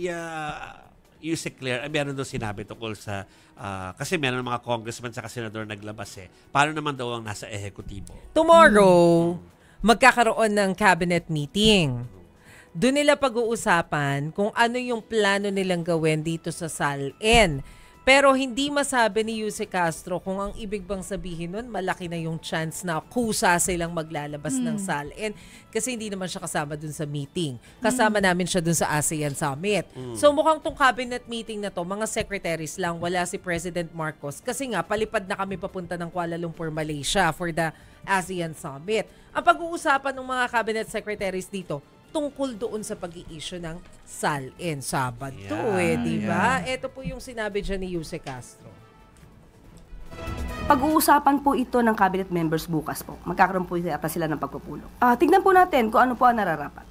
si Yusek Claire, meron daw sinabi tungkol sa, kasi meron mga congressman sa senador naglabas paano naman daw ang nasa ehekutibo? Tomorrow, magkakaroon ng cabinet meeting. Doon nila pag-uusapan kung ano yung plano nilang gawin dito sa SALN. Pero hindi masabi ni Yusek Castro kung ang ibig bang sabihin nun, malaki na yung chance na kusa silang maglalabas ng SALN kasi hindi naman siya kasama dun sa meeting. Kasama namin siya dun sa ASEAN Summit. So mukhang tong cabinet meeting na to, mga secretaries lang, wala si President Marcos kasi nga palipad na kami papunta ng Kuala Lumpur, Malaysia for the ASEAN Summit. Ang pag-uusapan ng mga cabinet secretaries dito, tungkol doon sa pag-i-issue ng SALN. Sabado di ba? Ito po yung sinabi dyan ni Yusek Castro. Pag-uusapan po ito ng cabinet members bukas po. Magkakaroon po yata sila ng pagpupulong. Tignan po natin kung ano po ang nararapat.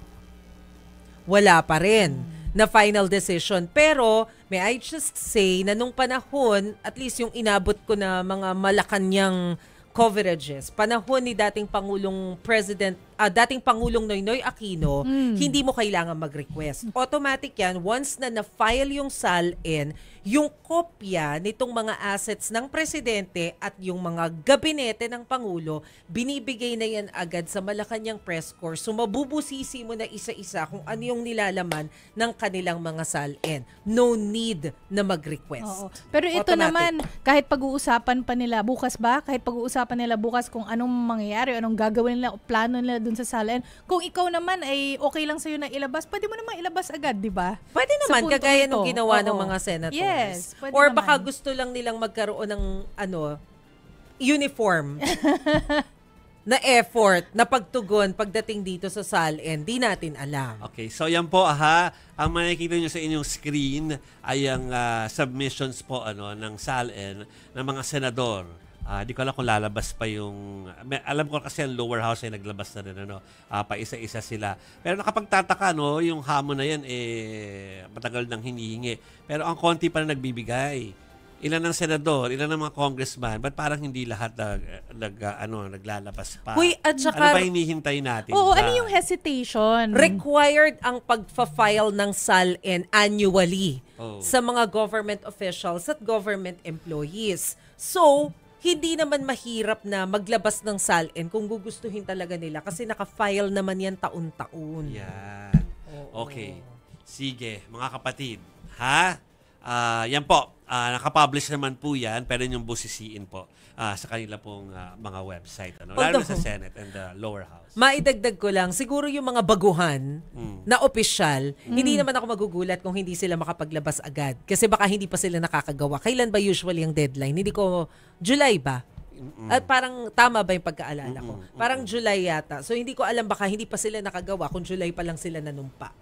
Wala pa rin na final decision. Pero, may I just say na nung panahon, at least yung inabot ko na mga Malacanang coverages, panahon ni dating Pangulong Noynoy Aquino, hindi mo kailangan mag-request. Automatic yan, once na na-file yung SALN, yung kopya nitong mga assets ng presidente at yung mga gabinete ng Pangulo, binibigay na yan agad sa Malacanang press corps. So mabubusisi mo na isa-isa kung ano yung nilalaman ng kanilang mga SALN. No need na mag-request. Oo. Pero ito Automatic. naman, kahit pag-uusapan pa nila bukas ba? Kahit pag-uusapan nila bukas kung anong mangyayari, anong gagawin nila o plano nila dun sa SALN, kung ikaw naman ay okay lang sa'yo na ilabas, pwede mo naman ilabas agad, di ba? Pwede naman, Sa kagaya puntong nung ito. ginawa ng Oo. mga senators. Yes, pwede Or naman. baka gusto lang nilang magkaroon ng uniform na effort, na pagtugon pagdating dito sa SALN. Di natin alam. Okay, so yan po ang makikita nyo sa inyong screen ay ang submissions po ng SALN ng mga senador. Di ko alam kung lalabas pa yung... alam ko kasi ang lower house ay naglabas na rin. Pa isa-isa sila. Pero nakapagtataka, yung hamon na yan, matagal nang hinihingi. Pero ang konti pa na nagbibigay. Ilan ng senador, ilan ng mga congressman, ba't parang hindi lahat naglalabas pa? Huy, at saka... Ano ba hinihintay natin? Oo, ano yung hesitation? Required ang pagfa-file ng SALN annually sa mga government officials at government employees. So, hindi naman mahirap na maglabas ng SALN kung gugustuhin talaga nila kasi naka-file naman yan taon-taon. Yan. Okay. Sige, mga kapatid. Yan po. Nakapublish naman po yan, pero yung busisiin po sa kanila pong mga website. Lalo na sa Senate and the lower house. Maidagdag ko lang, siguro yung mga baguhan na opisyal, hindi naman ako magugulat kung hindi sila makapaglabas agad. Kasi baka hindi pa sila nakakagawa. Kailan ba usually ang deadline? Hindi ko, July ba? At parang tama ba yung pagkaalala ko? Parang July yata. So hindi ko alam, baka hindi pa sila nakagawa kung July pa lang sila nanumpa.